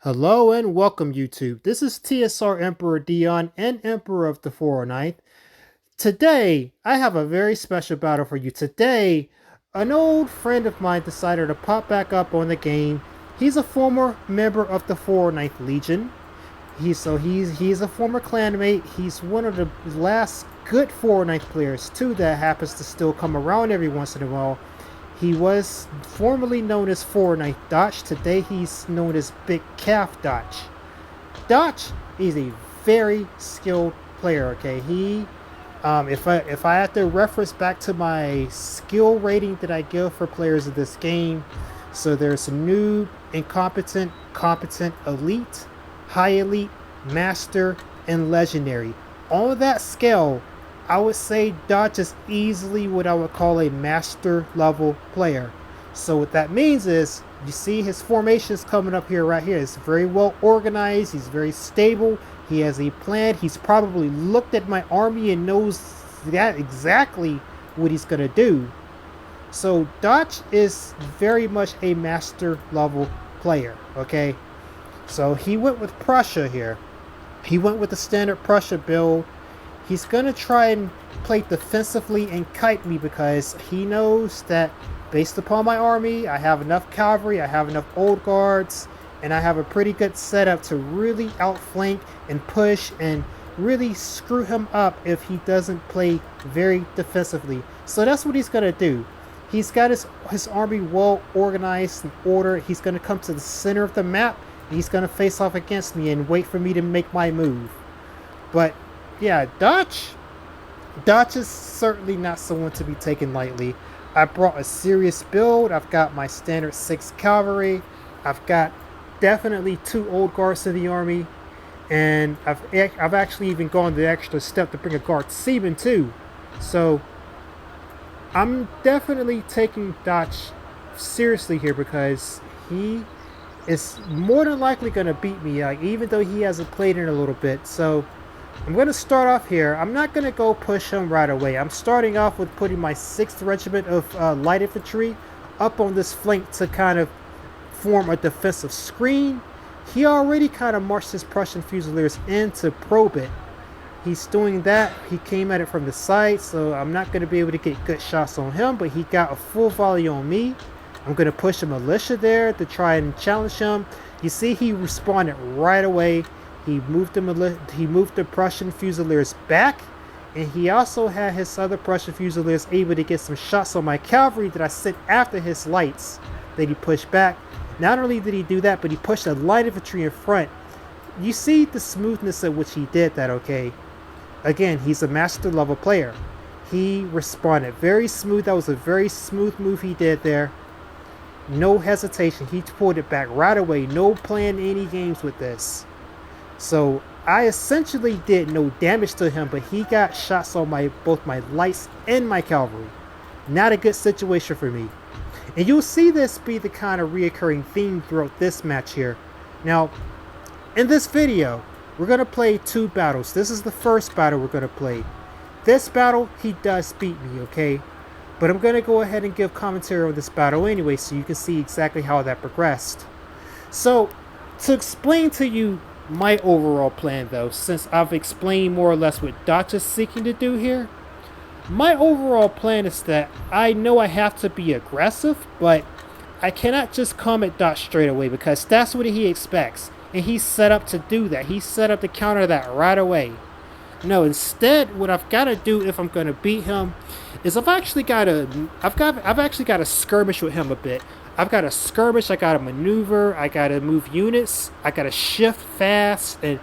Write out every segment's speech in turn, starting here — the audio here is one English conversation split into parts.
Hello and welcome YouTube. This is TSR Emperor Dion and Emperor of the 409th. Today, I have a very special battle for you. Today, an old friend of mine decided to pop back up on the game. He's a former member of the 409th Legion. He's a former clanmate. He's one of the last good 409th players too that happens to still come around every once in a while. He was formerly known as 409th Dutch. Today he's known as Big Calf Dutch. Dutch is a very skilled player. Okay, if I have to reference back to my skill rating that I give for players of this game, so there's noob, incompetent, competent, elite, high elite, master, and legendary. On that scale, I would say Dutch is easily what I would call a master level player. So what that means is, you see his formations coming up here right here. It's very well organized. He's very stable. He has a plan. He's probably looked at my army and knows that exactly what he's going to do. So Dutch is very much a master level player, okay? So he went with Prussia here. He went with the standard Prussia build. He's going to try and play defensively and kite me because he knows that based upon my army, I have enough cavalry, I have enough old guards, and I have a pretty good setup to really outflank and push and really screw him up if he doesn't play very defensively. So that's what he's going to do. He's got his army well organized and ordered. He's going to come to the center of the map. And he's going to face off against me and wait for me to make my move. But yeah, Dutch is certainly not someone to be taken lightly. I brought a serious build. I've got my standard 6 cavalry. I've got definitely 2 old guards in the army. And I've actually even gone the extra step to bring a guard seaman too. So I'm definitely taking Dutch seriously here because he is more than likely going to beat me, even though he hasn't played in a little bit. So I'm going to start off here. I'm not going to go push him right away. I'm starting off with putting my 6th Regiment of Light Infantry up on this flank to kind of form a defensive screen. He already kind of marched his Prussian Fusiliers in to probe it. He's doing that. He came at it from the side, so I'm not going to be able to get good shots on him, but he got a full volley on me. I'm going to push a militia there to try and challenge him. You see he responded right away. He moved the Prussian Fusiliers back, and he also had his other Prussian Fusiliers able to get some shots on my cavalry that I sent after his lights that he pushed back. Not only did he do that, but he pushed the light infantry in front. You see the smoothness at which he did that, okay? Again, he's a master level player. He responded very smooth. That was a very smooth move he did there. No hesitation. He pulled it back right away. No playing any games with this. So I essentially did no damage to him, but he got shots on both my lights and my cavalry. Not a good situation for me. And you'll see this be the kind of reoccurring theme throughout this match here. Now, in this video, we're going to play 2 battles. This is the first battle we're going to play. This battle, he does beat me, okay? But I'm going to go ahead and give commentary on this battle anyway, so you can see exactly how that progressed. So, to explain to you my overall plan though, since I've explained more or less what Dutch is seeking to do here, my overall plan is that I know I have to be aggressive, but I cannot just come at Dutch straight away because that's what he expects. And he's set up to do that. He's set up to counter that right away. No, instead, what I've got to do if I'm going to beat him is I've actually got to skirmish with him a bit. I've got to skirmish, I got to maneuver, I got to move units, I got to shift fast and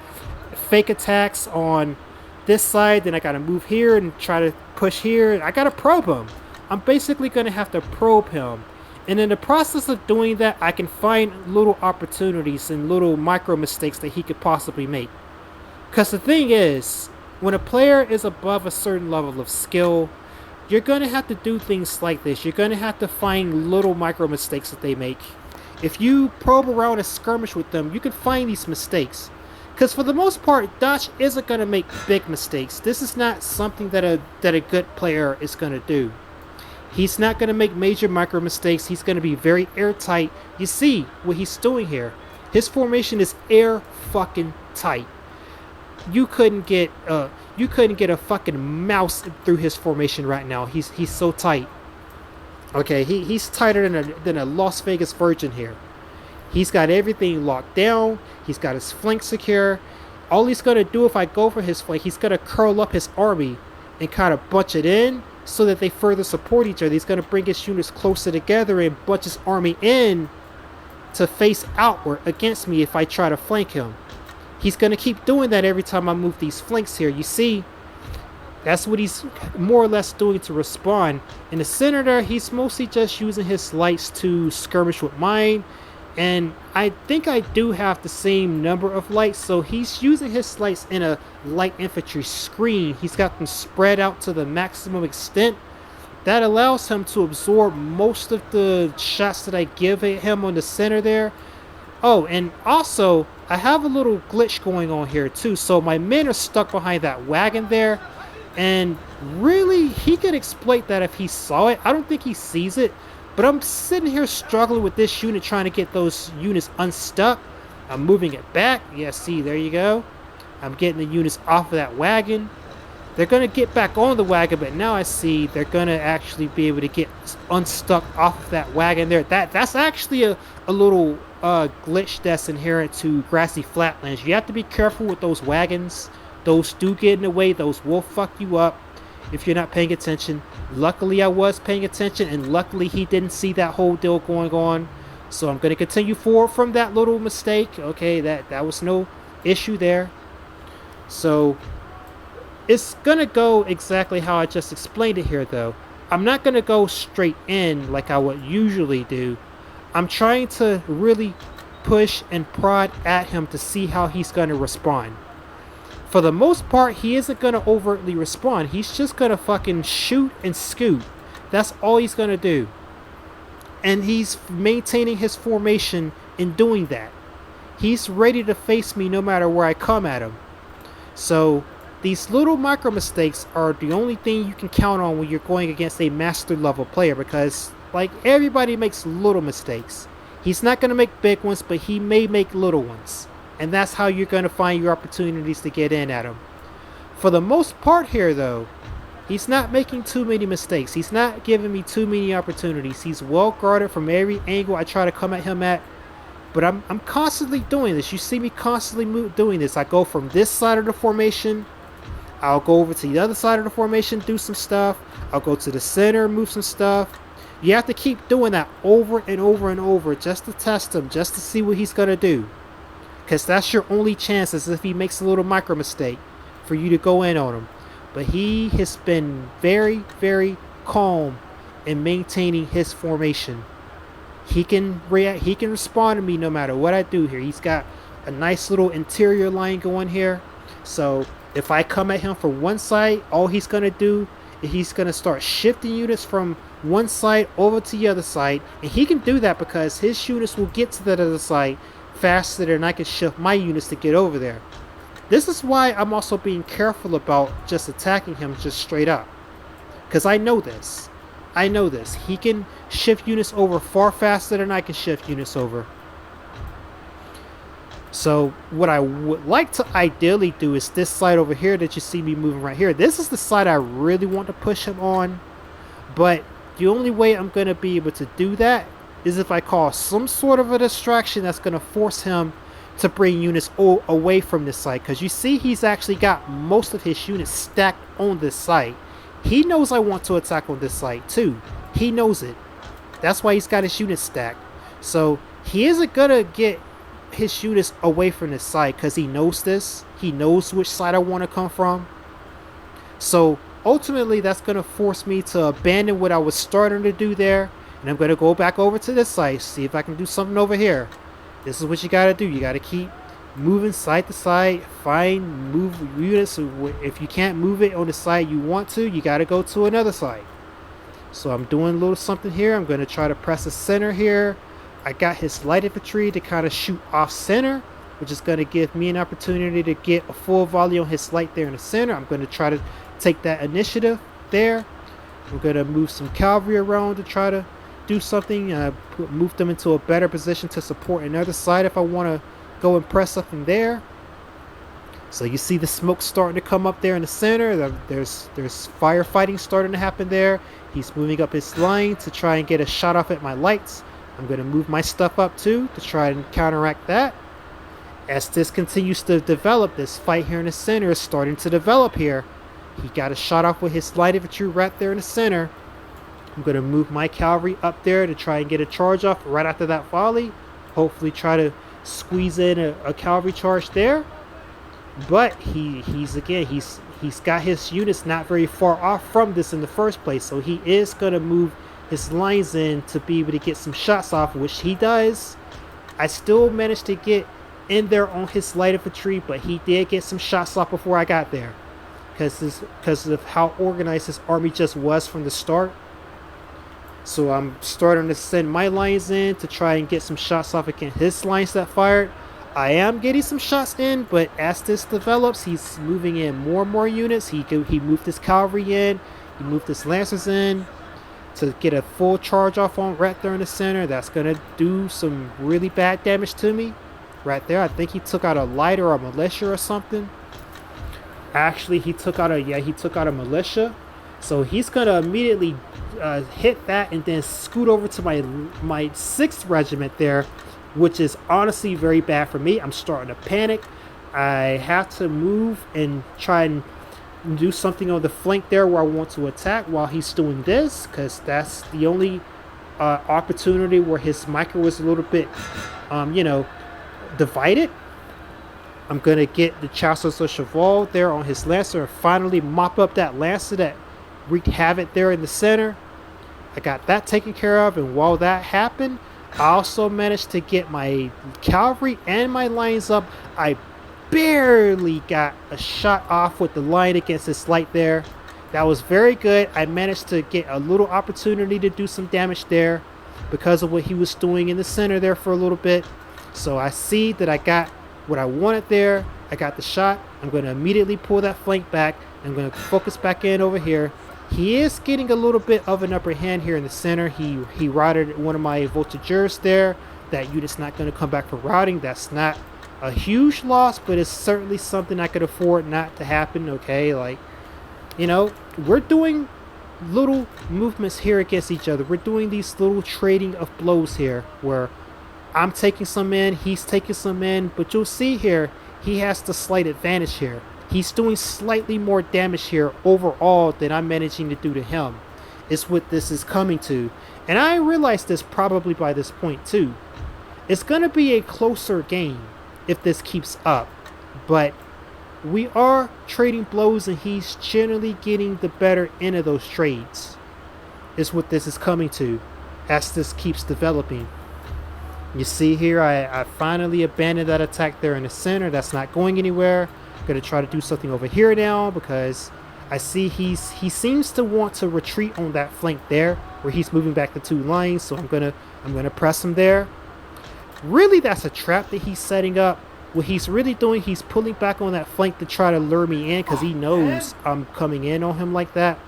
fake attacks on this side, then I got to move here and try to push here. I got to probe him. I'm basically going to have to probe him. And in the process of doing that, I can find little opportunities and little micro mistakes that he could possibly make. Because the thing is, when a player is above a certain level of skill, you're going to have to do things like this. You're going to have to find little micro mistakes that they make. If you probe around and skirmish with them, you can find these mistakes. Because for the most part, Dutch isn't going to make big mistakes. This is not something that a good player is going to do. He's not going to make major micro mistakes. He's going to be very airtight. You see what he's doing here. His formation is air fucking tight. You couldn't get a fucking mouse through his formation right now. He's so tight. Okay, he's tighter than a Las Vegas Virgin here. He's got everything locked down. He's got his flank secure. All he's going to do if I go for his flank, he's going to curl up his army and kind of bunch it in so that they further support each other. He's going to bring his units closer together and bunch his army in to face outward against me if I try to flank him. He's going to keep doing that every time I move these flanks here. You see, that's what he's more or less doing to respond. In the center there, he's mostly just using his lights to skirmish with mine. And I think I do have the same number of lights, so he's using his lights in a light infantry screen. He's got them spread out to the maximum extent. That allows him to absorb most of the shots that I give him on the center there. Oh, and also, I have a little glitch going on here too. So my men are stuck behind that wagon there. And really, he could exploit that if he saw it. I don't think he sees it. But I'm sitting here struggling with this unit, trying to get those units unstuck. I'm moving it back. Yeah, see, there you go. I'm getting the units off of that wagon. They're going to get back on the wagon, but now I see they're going to actually be able to get unstuck off of that wagon there. That's actually a little glitch that's inherent to grassy flatlands. You have to be careful with those wagons. Those do get in the way. Those will fuck you up if you're not paying attention. Luckily, I was paying attention, and luckily he didn't see that whole deal going on. So I'm going to continue forward from that little mistake. Okay, that was no issue there. So it's going to go exactly how I just explained it here, though. I'm not going to go straight in like I would usually do. I'm trying to really push and prod at him to see how he's going to respond. For the most part, he isn't going to overtly respond. He's just going to fucking shoot and scoot. That's all he's going to do. And he's maintaining his formation in doing that. He's ready to face me no matter where I come at him. So these little micro mistakes are the only thing you can count on when you're going against a master level player, because like everybody makes little mistakes. He's not going to make big ones, but he may make little ones. And that's how you're going to find your opportunities to get in at him. For the most part here, though, he's not making too many mistakes. He's not giving me too many opportunities. He's well guarded from every angle I try to come at him at. But I'm constantly doing this. You see me constantly doing this. I go from this side of the formation. I'll go over to the other side of the formation, do some stuff. I'll go to the center, move some stuff. You have to keep doing that over and over and over just to test him, just to see what he's going to do. Because that's your only chance, is if he makes a little micro mistake for you to go in on him. But he has been very, very calm in maintaining his formation. He can react, he can respond to me no matter what I do here. He's got a nice little interior line going here. So if I come at him from one side, all he's going to do is he's going to start shifting units from one side over to the other side. And he can do that because his units will get to that other side faster than I can shift my units to get over there. This is why I'm also being careful about just attacking him just straight up. Because I know this. I know this. He can shift units over far faster than I can shift units over. So what I would like to ideally do is this side over here that you see me moving right here. This is the side I really want to push him on. But the only way I'm going to be able to do that is if I cause some sort of a distraction that's going to force him to bring units away from this site. Because you see he's actually got most of his units stacked on this site. He knows I want to attack on this site too. He knows it. That's why he's got his units stacked. So he isn't going to get his units away from this site because he knows this. He knows which side I want to come from. So ultimately that's going to force me to abandon what I was starting to do there. And I'm going to go back over to this side, see if I can do something over here. This is what you got to do. You got to keep moving side to side. Move units. If you can't move it on the side you want to, you got to go to another side. So I'm doing a little something here. I'm going to try to press the center here. I got his light infantry to kind of shoot off center, which is going to give me an opportunity to get a full volley on his light there in the center. I'm going to try to take that initiative there. I'm going to move some cavalry around to try to do something, move them into a better position to support another side if I want to go and press something there. So you see the smoke starting to come up there in the center. There's firefighting starting to happen there. He's moving up his line to try and get a shot off at my lights. I'm going to move my stuff up too to try and counteract that. As this continues to develop, this fight here in the center is starting to develop here. He got a shot off with his light infantry right there in the center. I'm going to move my cavalry up there to try and get a charge off right after that volley. Hopefully try to squeeze in a cavalry charge there. But he's got his units not very far off from this in the first place. So he is going to move his lines in to be able to get some shots off, which he does. I still managed to get in there on his light infantry, but he did get some shots off before I got there. Because of how organized his army just was from the start. So I'm starting to send my lines in to try and get some shots off against his lines that fired. I am getting some shots in, but as this develops, he's moving in more and more units. He moved his cavalry in, he moved his lancers in to get a full charge off on right there in the center. That's gonna do some really bad damage to me right there. I think he took out a light or a militia or something. Actually, he took out a militia. So he's gonna immediately hit that and then scoot over to my 6th regiment there, which is honestly very bad for me. I'm starting to panic. I have to move and try and do something on the flank there where I want to attack while he's doing this, because that's the only opportunity where his micro is a little bit, divided. I'm going to get the Chasseurs of Cheval there on his Lancer and finally mop up that Lancer that wreaked havoc there in the center. I got that taken care of, and while that happened, I also managed to get my cavalry and my lines up. I barely got a shot off with the line against his light there. That was very good. I managed to get a little opportunity to do some damage there because of what he was doing in the center there for a little bit. So I see that I got what I wanted there. I got the shot. I'm going to immediately pull that flank back. I'm going to focus back in over here. He is getting a little bit of an upper hand here in the center. He routed one of my voltigeurs there. That unit's not going to come back for routing. That's not a huge loss, but it's certainly something I could afford not to happen. Okay, we're doing little movements here against each other. We're doing these little trading of blows here where I'm taking some in, he's taking some in, but you'll see here, he has the slight advantage here. He's doing slightly more damage here overall than I'm managing to do to him. It's what this is coming to. And I realized this probably by this point too. It's going to be a closer game if this keeps up. But we are trading blows and he's generally getting the better end of those trades. Is what this is coming to as this keeps developing. You see here, I finally abandoned that attack there in the center. That's not going anywhere. I'm going to try to do something over here now because I see he seems to want to retreat on that flank there where he's moving back the 2 lines. So I'm gonna press him there. Really, that's a trap that he's setting up. What he's really doing, he's pulling back on that flank to try to lure me in because he knows I'm coming in on him like that.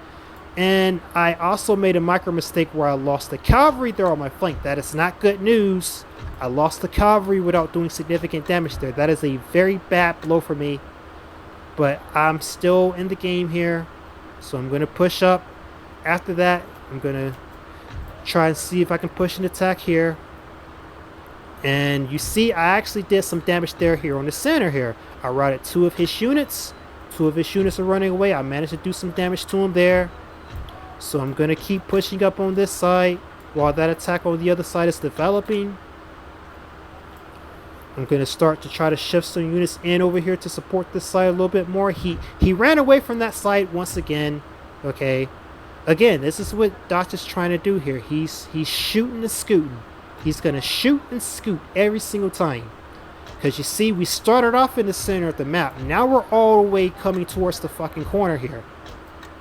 And I also made a micro mistake where I lost the cavalry there on my flank. That is not good news. I lost the cavalry without doing significant damage there. That is a very bad blow for me. But I'm still in the game here. So I'm going to push up. After that, I'm going to try and see if I can push an attack here. And you see, I actually did some damage there here on the center here. I routed 2 of his units. 2 of his units are running away. I managed to do some damage to him there. So I'm going to keep pushing up on this side while that attack on the other side is developing. I'm going to start to try to shift some units in over here to support this side a little bit more. He ran away from that side once again. Okay. Again, this is what Dutch is trying to do here. He's shooting and scooting. He's going to shoot and scoot every single time. Because you see, we started off in the center of the map. Now we're all the way coming towards the fucking corner here.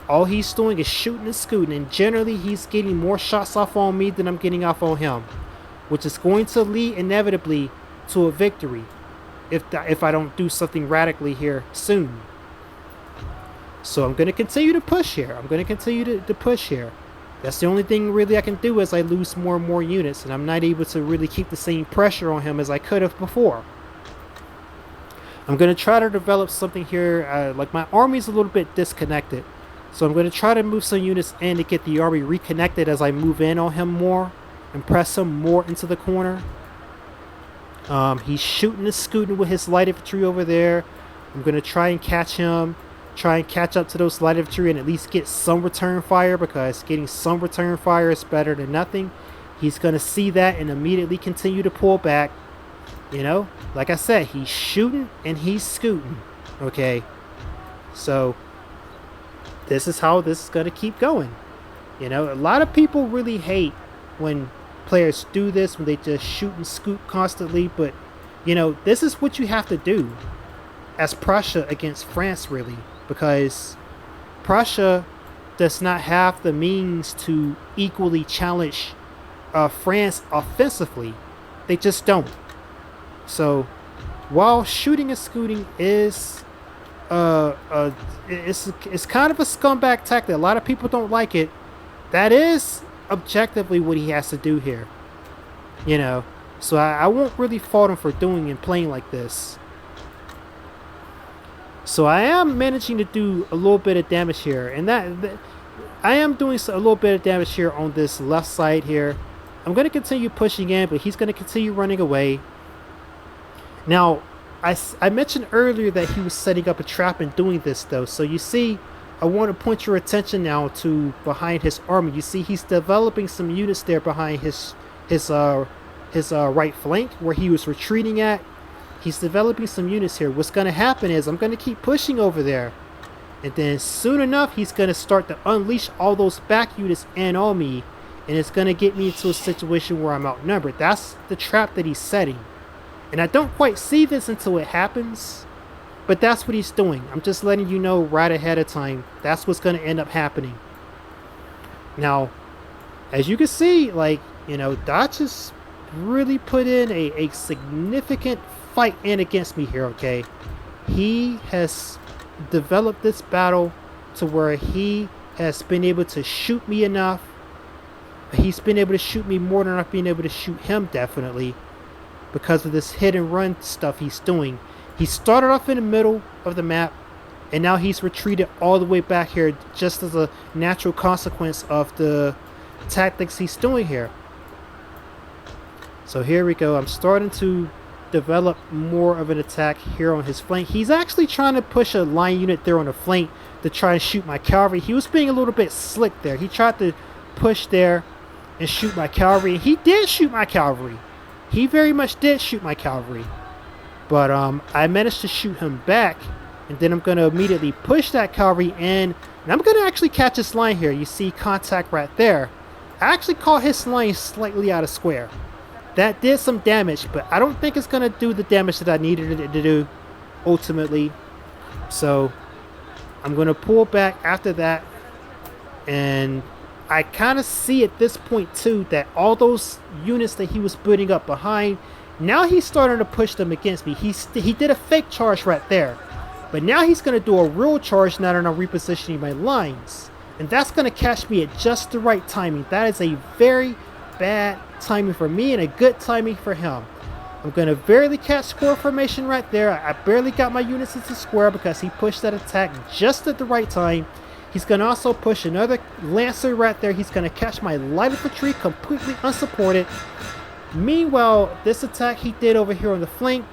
All he's doing is shooting and scooting. And generally, he's getting more shots off on me than I'm getting off on him. Which is going to lead inevitably to a victory if I don't do something radically here soon. So I'm going to continue to push here. I'm going to continue to push here. That's the only thing really I can do as I lose more and more units, and I'm not able to really keep the same pressure on him as I could have before. I'm going to try to develop something here, like my army's a little bit disconnected. So I'm going to try to move some units in to get the army reconnected as I move in on him more and press him more into the corner. He's shooting and scooting with his light infantry over there. I'm going to try and catch him, try and catch up to those light infantry and at least get some return fire, because getting some return fire is better than nothing. He's going to see that and immediately continue to pull back. You know, like I said, he's shooting and he's scooting. Okay, so this is how this is going to keep going. You know, a lot of people really hate when players do this, when they just shoot and scoot constantly. But, you know, this is what you have to do as Prussia against France, really. Because Prussia does not have the means to equally challenge France offensively. They just don't. So, while shooting and scooting is it's kind of a scumbag tactic, a lot of people don't like it. That is objectively what he has to do here. You know, so I won't really fault him for doing and playing like this. So I am managing to do a little bit of damage here, and that I am doing a little bit of damage here on this left side here. I'm going to continue pushing in, but he's going to continue running away. Now, I mentioned earlier that he was setting up a trap and doing this, though. So you see, I want to point your attention now to behind his army. You see, he's developing some units there behind his right flank where he was retreating at. He's developing some units here. What's going to happen is I'm going to keep pushing over there, and then soon enough, he's going to start to unleash all those back units in on me, and it's going to get me into a situation where I'm outnumbered. That's the trap that he's setting. And I don't quite see this until it happens, but that's what he's doing. I'm just letting you know right ahead of time. That's what's going to end up happening. Now, as you can see, like, you know, Dutch has really put in a significant fight in against me here, okay? He has developed this battle to where he has been able to shoot me enough. He's been able to shoot me more than I've been able to shoot him, definitely, because of this hit and run stuff he's doing. He started off in the middle of the map, and now he's retreated all the way back here just as a natural consequence of the tactics he's doing here. So here we go. I'm starting to develop more of an attack here on his flank. He's actually trying to push a line unit there on the flank to try and shoot my cavalry. He was being a little bit slick there. He tried to push there and shoot my cavalry. He did shoot my cavalry. He very much did shoot my cavalry. But I managed to shoot him back. And then I'm going to immediately push that cavalry in. And I'm going to actually catch his line here. You see contact right there. I actually caught his line slightly out of square. That did some damage, but I don't think it's going to do the damage that I needed it to do ultimately. So I'm going to pull back after that. And I kind of see at this point too that all those units that he was putting up behind, now he's starting to push them against me. He did a fake charge right there, but now he's going to do a real charge now that I'm repositioning my lines, and that's going to catch me at just the right timing. That is a very bad timing for me and a good timing for him. I'm going to barely catch square formation right there. I barely got my units into square because he pushed that attack just at the right time. He's going to also push another lancer right there. He's going to catch my light infantry completely unsupported. Meanwhile, this attack he did over here on the flank,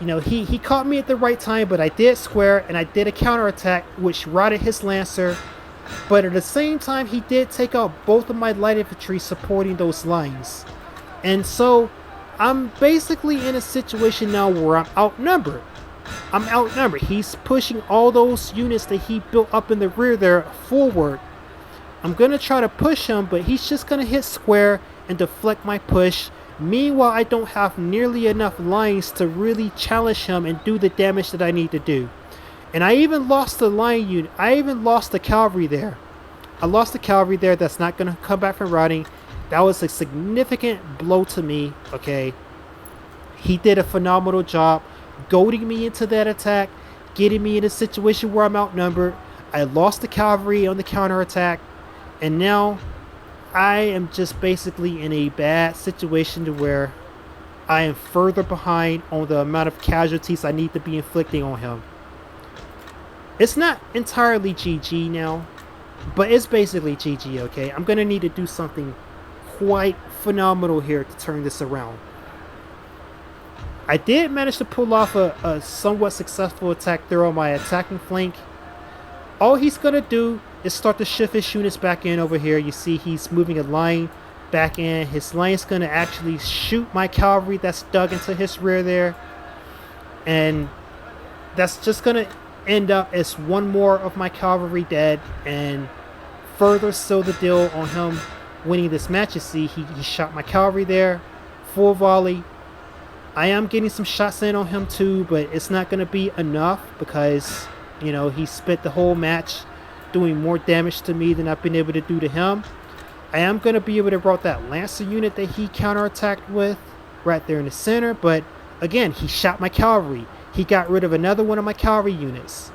you know, he caught me at the right time, but I did square and I did a counterattack which routed his lancer. But at the same time, he did take out both of my light infantry supporting those lines. And so I'm basically in a situation now where I'm outnumbered. He's pushing all those units that he built up in the rear there forward. I'm going to try to push him, but he's just going to hit square and deflect my push. Meanwhile, I don't have nearly enough lines to really challenge him and do the damage that I need to do. And I even lost the line unit. I even lost the cavalry there. I lost the cavalry there. That's not going to come back from routing. That was a significant blow to me, okay? He did a phenomenal job goading me into that attack, getting me in a situation where I'm outnumbered. I lost the cavalry on the counterattack, and now I am just basically in a bad situation to where I am further behind on the amount of casualties I need to be inflicting on him. It's not entirely GG now, but it's basically GG, okay? I'm going to need to do something quite phenomenal here to turn this around. I did manage to pull off a somewhat successful attack there on my attacking flank. All he's going to do is start to shift his units back in over here. You see he's moving a line back in. His line's going to actually shoot my cavalry that's dug into his rear there. And that's just going to end up as one more of my cavalry dead, and further seal the deal on him winning this match. You see he shot my cavalry there, full volley. I am getting some shots in on him too, but it's not going to be enough because, you know, he spent the whole match doing more damage to me than I've been able to do to him. I am going to be able to route that Lancer unit that he counterattacked with right there in the center, but again, he shot my cavalry. He got rid of another one of my cavalry units.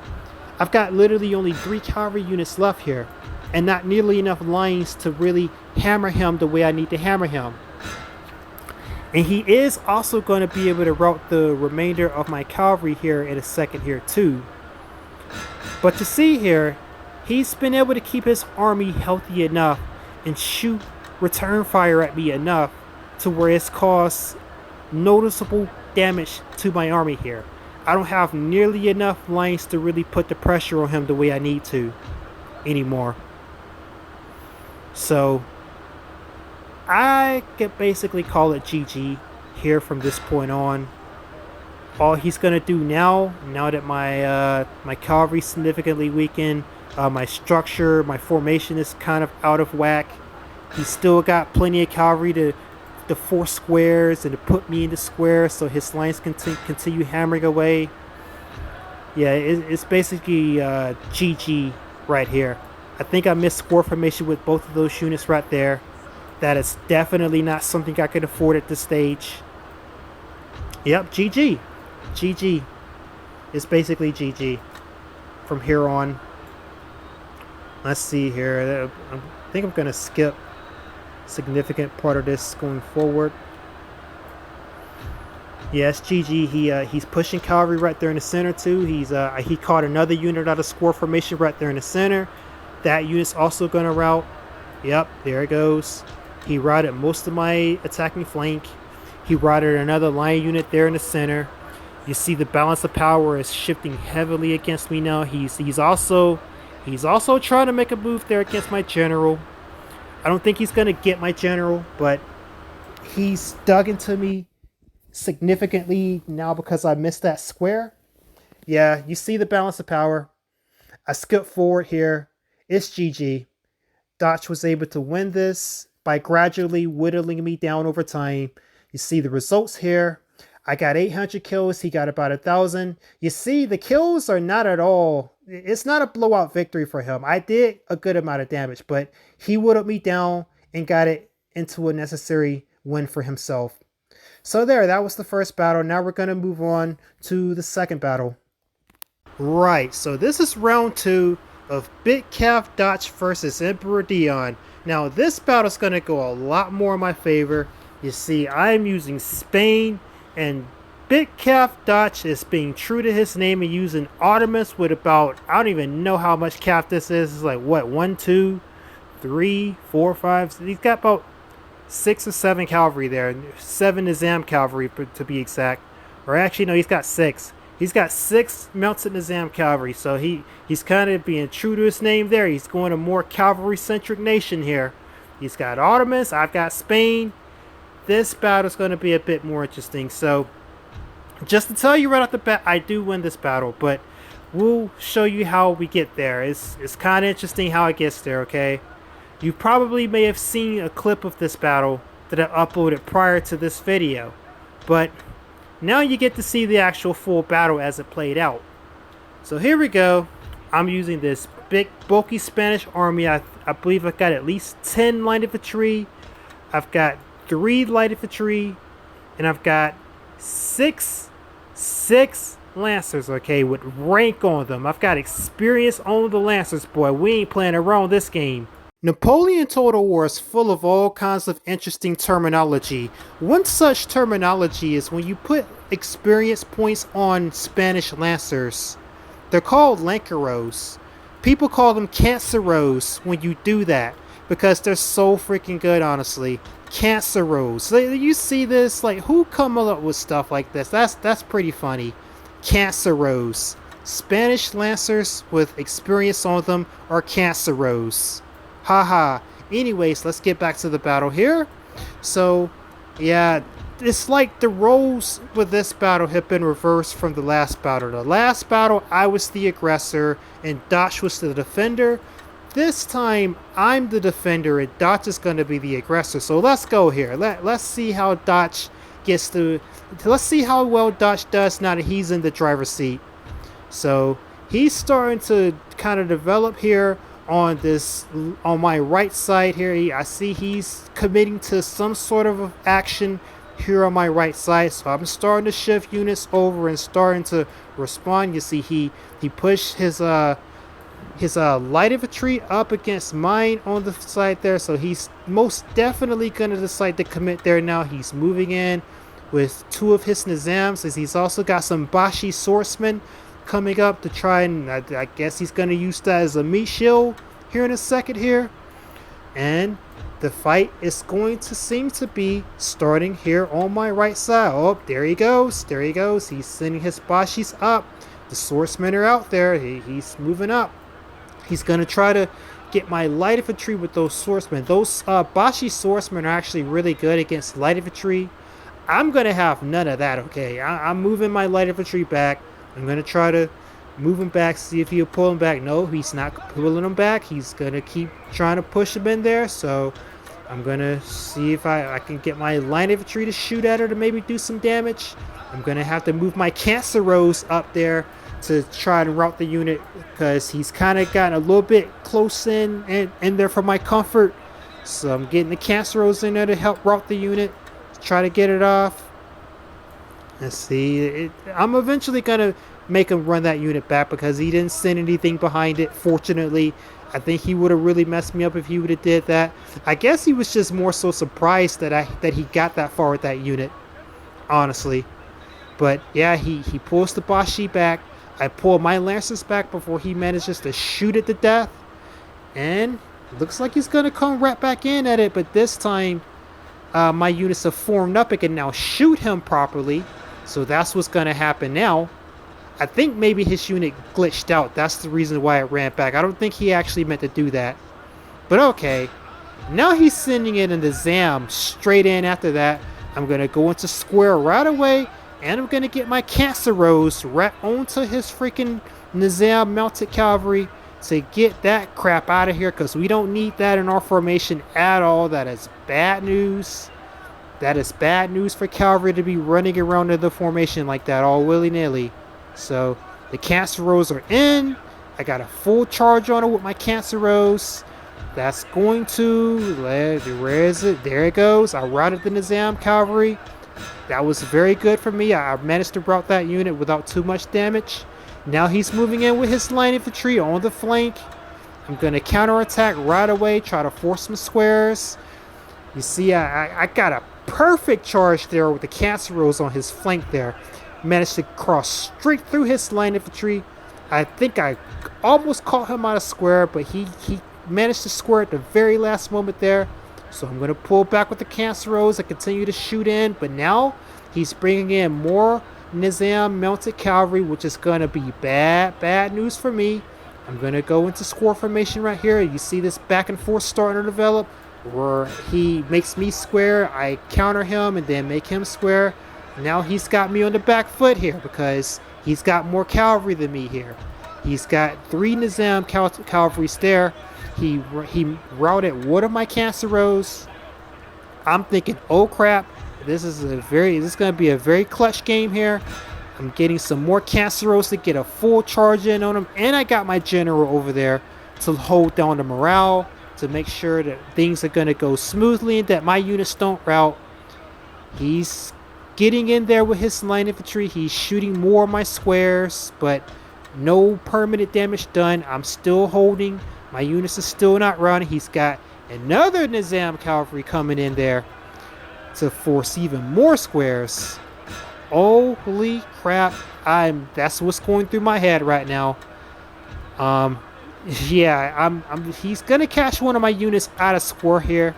I've got literally only 3 cavalry units left here, and not nearly enough lines to really hammer him the way I need to hammer him. And he is also going to be able to route the remainder of my cavalry here in a second here too. But to see here, he's been able to keep his army healthy enough and shoot return fire at me enough to where it's caused noticeable damage to my army here. I don't have nearly enough lines to really put the pressure on him the way I need to anymore. So I could basically call it GG here from this point on. All he's gonna do now that my cavalry significantly weakened, my structure, my formation is kind of out of whack. He's still got plenty of cavalry to force squares and to put me into squares, so his lines continue hammering away. Yeah, it's basically GG right here. I think I missed square formation with both of those units right there. That is definitely not something I could afford at this stage. Yep, GG. GG. It's basically GG from here on. Let's see here. I think I'm going to skip significant part of this going forward. Yes, GG. He's pushing cavalry right there in the center too. He caught another unit out of square formation right there in the center. That unit's also going to route. Yep, there it goes. He routed most of my attacking flank. He routed another line unit there in the center. You see the balance of power is shifting heavily against me now. He's also trying to make a move there against my general. I don't think he's going to get my general, but he's dug into me significantly now because I missed that square. Yeah, you see the balance of power. I skipped forward here. It's GG. Dutch was able to win this by gradually whittling me down over time. You see the results here. I got 800 kills. He got about 1,000. You see, the kills are not at all. It's not a blowout victory for him. I did a good amount of damage, but he whittled me down and got it into a necessary win for himself. So there, that was the first battle. Now we're going to move on to the second battle. Right, so this is round 2 of Big Cav Dutch versus Emperor Dion. Now this battle is going to go a lot more in my favor. You see, I'm using Spain, and Big Cav Dutch is being true to his name and using Artemis with about, I don't even know how much Cav this is. It's like, what, 1, 2, 3, 4, 5. He's got about 6 or 7 cavalry there. 7 Nizam cavalry to be exact. Or actually, no, he's got 6. He's got 6 mounted Nizam cavalry, so he's kind of being true to his name there. He's going a more cavalry-centric nation here. He's got Artemis, I've got Spain. This battle is going to be a bit more interesting. So, just to tell you right off the bat, I do win this battle, but we'll show you how we get there. It's kind of interesting how it gets there, okay? You probably may have seen a clip of this battle that I uploaded prior to this video, but now you get to see the actual full battle as it played out. So here we go. I'm using this big bulky Spanish army. I believe I've got at least 10 light infantry. I've got 3 light infantry, and I've got 6 Lancers, okay, with rank on them. I've got experience on the Lancers, boy. We ain't playing around this game. Napoleon Total War is full of all kinds of interesting terminology. One such terminology is when you put experience points on Spanish lancers. They're called lanceros. People call them canceros when you do that because they're so freaking good, honestly. Canceros. You see this? Like, who come up with stuff like this? That's pretty funny. Canceros. Spanish lancers with experience on them are canceros. Haha. Anyways, let's get back to the battle here. So, yeah, it's like the roles with this battle have been reversed from the last battle. The last battle, I was the aggressor and Dotch was the defender. This time, I'm the defender and Dotch is going to be the aggressor. So let's go here. Let's see how Dotch gets to. Let's see how well Dotch does now that he's in the driver's seat. So he's starting to kind of develop here on my right side here. I see he's committing to some sort of action here on my right side. So I'm starting to shift units over and starting to respond. You see he pushed his light infantry up against mine on the side there. So he's most definitely going to decide to commit there now. He's moving in with two of his Nizams, as he's also got some Bashi swordsmen coming up to try and I guess he's going to use that as a meat shield here in a second here. And the fight is going to seem to be starting here on my right side. Oh, there he goes. There he goes. He's sending his Bashis up. The swordsmen are out there. He's moving up. He's going to try to get my light infantry with those swordsmen. Those Bashi swordsmen are actually really good against light infantry. I'm going to have none of that, okay? I'm moving my light infantry back. I'm going to try to move him back, see if he'll pull him back. No, he's not pulling him back. He's going to keep trying to push him in there. So I'm going to see if I can get my line infantry to shoot at her to maybe do some damage. I'm going to have to move my Canceros up there to try and route the unit because he's kind of gotten a little bit close in there for my comfort. So I'm getting the Canceros in there to help route the unit, try to get it off. Let's see. I'm eventually going to make him run that unit back because he didn't send anything behind it. Fortunately, I think he would have really messed me up if he would have did that. I guess he was just more so surprised that he got that far with that unit, honestly. But yeah, he pulls the Bashi back. I pull my Lancers back before he manages to shoot it to death. And looks like he's going to come right back in at it. But this time, my units have formed up and can now shoot him properly. So that's what's going to happen now. I think maybe his unit glitched out. That's the reason why it ran back. I don't think he actually meant to do that. But okay. Now he's sending it in the Zam straight in after that. I'm going to go into square right away. And I'm going to get my Canceros right onto his freaking Nizam mounted cavalry to get that crap out of here. Because we don't need that in our formation at all. That is bad news. That is bad news for cavalry to be running around in the formation like that all willy-nilly. So the Canceros are in. I got a full charge on it with my Canceros. That's going to... Where is it? There it goes. I routed the Nizam cavalry. That was very good for me. I managed to rout that unit without too much damage. Now he's moving in with his line infantry on the flank. I'm going to counterattack right away. Try to force some squares. You see, I got a perfect charge there with the Canceros on his flank there. Managed to cross straight through his line infantry. I think I almost caught him out of square, but he managed to square at the very last moment there. So I'm going to pull back with the Canceros and continue to shoot in. But now he's bringing in more Nizam mounted cavalry, which is going to be bad news for me. I'm going to go into square formation right here. You see this back and forth starting to develop where he makes me square. I counter him and then make him square. Now he's got me on the back foot here because he's got more cavalry than me here. He's got 3 Nizam cavalries there. He routed one of my Canceros. I'm thinking, oh crap, this is going to be a very clutch game here. I'm getting some more Canceros to get a full charge in on him, and I got my general over there to hold down the morale to make sure that things are going to go smoothly and that my units don't rout. He's getting in there with his line infantry. He's shooting more of my squares, but no permanent damage done. I'm still holding My units are still not running. He's got another Nizam cavalry coming in there to force even more squares. Holy crap. That's what's going through my head right now. Yeah, he's gonna catch one of my units out of square here.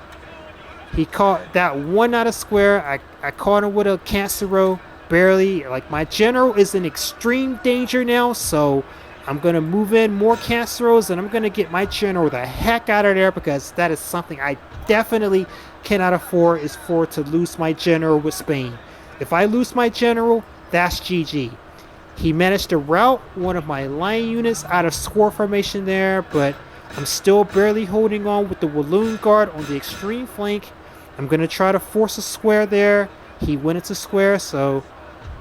He caught that one out of square. I caught him with a cancero, barely. Like, my general is in extreme danger now, so I'm gonna move in more canceros and I'm gonna get my general the heck out of there, because that is something I definitely cannot afford, is for to lose my general with Spain. If I lose my general, that's GG. He managed to rout one of my line units out of square formation there, but I'm still barely holding on with the Walloon Guard on the extreme flank. I'm going to try to force a square there. He went into square, so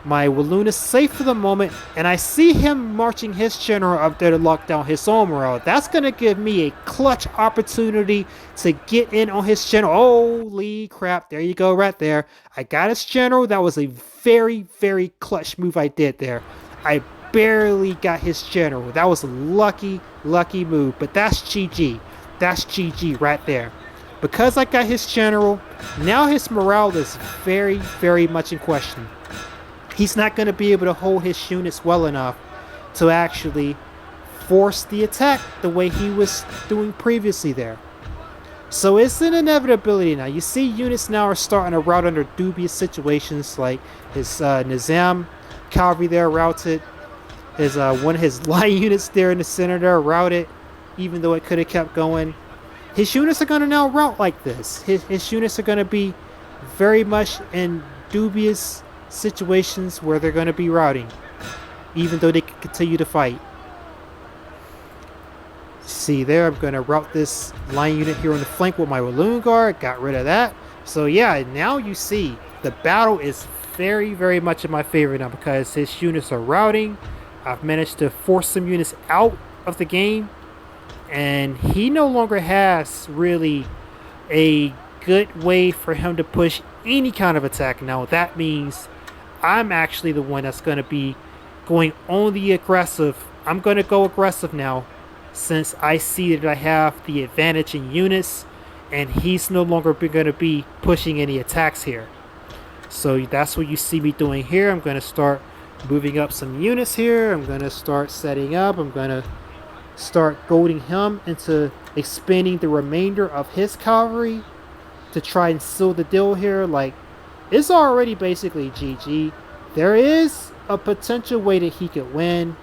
my Walloon is safe for the moment, and I see him marching his general up there to lock down his own morale. That's going to give me a clutch opportunity to get in on his general. Holy crap, there you go right there. I got his general. That was a very, very clutch move I did there. I barely got his general. That was a lucky move, but that's GG. That's GG right there. Because I got his general, now his morale is very, very much in question. He's not going to be able to hold his units well enough to actually force the attack the way he was doing previously there. So it's an inevitability now. You see units now are starting to rout under dubious situations, like his Nizam cavalry there routed. His one of his line units there in the center there routed, even though it could have kept going. His units are going to now rout like this. His units are going to be very much in dubious situations where they're going to be routing, even though they can continue to fight. See there, I'm going to route this line unit here on the flank with my Walloon Guard. Got rid of that. So yeah, now you see the battle is very, very much in my favor now, because his units are routing. I've managed to force some units out of the game, and he no longer has really a good way for him to push any kind of attack. Now that means I'm actually the one that's going to be going on the aggressive. I'm going to go aggressive now, since I see that I have the advantage in units, and he's no longer going to be pushing any attacks here. So that's what you see me doing here. I'm going to start moving up some units here. I'm going to start setting up. I'm going to start goading him into expanding the remainder of his cavalry to try and seal the deal here. Like, it's already basically GG. There is a potential way that he could win,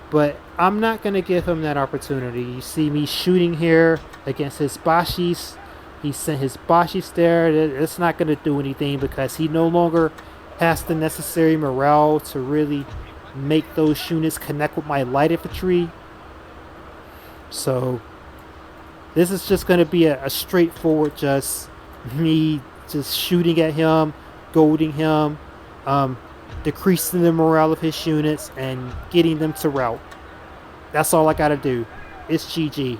but I'm not going to give him that opportunity. You see me shooting here against his Bashis. He sent his Bashis there. It's not going to do anything, because he no longer has the necessary morale to really make those units connect with my light infantry. So this is just going to be a straightforward, just me just shooting at him, goading him, decreasing the morale of his units, and getting them to rout. That's all I got to do. It's GG.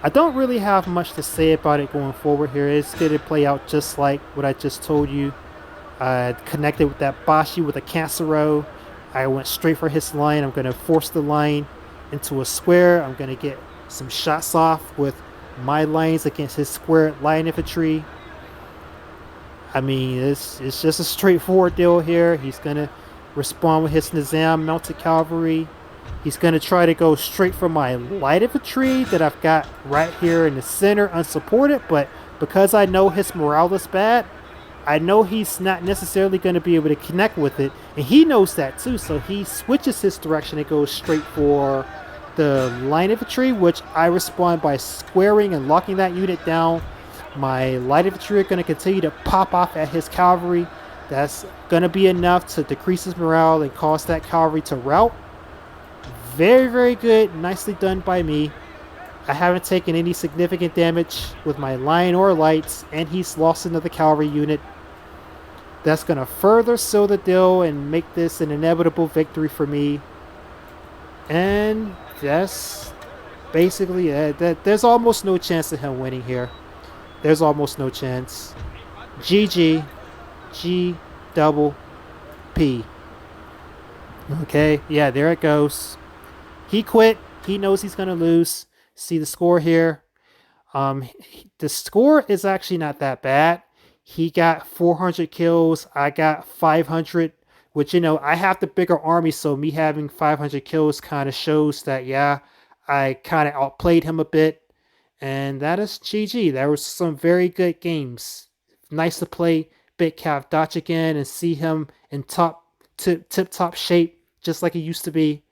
I don't really have much to say about it going forward here. It's going to play out just like what I just told you. I connected with that Bashi with a Cancero. I went straight for his line. I'm going to force the line into a square. I'm going to get some shots off with my lines against his square line infantry. I mean, it's just a straightforward deal here. He's going to respond with his Nizam mounted cavalry. He's going to try to go straight for my light infantry that I've got right here in the center unsupported, but because I know his morale is bad, I know he's not necessarily going to be able to connect with it, and he knows that too, so he switches his direction and goes straight for the line infantry, which I respond by squaring and locking that unit down. My light infantry are going to continue to pop off at his cavalry. That's going to be enough to decrease his morale and cause that cavalry to rout. Very, very good. Nicely done by me. I haven't taken any significant damage with my line or lights, and he's lost another cavalry unit. That's going to further seal the deal and make this an inevitable victory for me. And that's basically it. There's almost no chance of him winning here. There's almost no chance. GG. G double P. Okay, yeah, there it goes. He quit. He knows he's gonna lose. See the score here. The score is actually not that bad. He got 400 kills. I got 500, which, I have the bigger army, so me having 500 kills kind of shows that, yeah, I kind of outplayed him a bit. And that is GG. There was some very good games. Nice to play Big Cav Dodge again and see him in tip top shape, just like he used to be.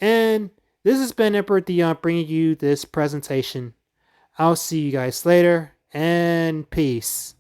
And this has been Emperor Dion bringing you this presentation. I'll see you guys later, and peace.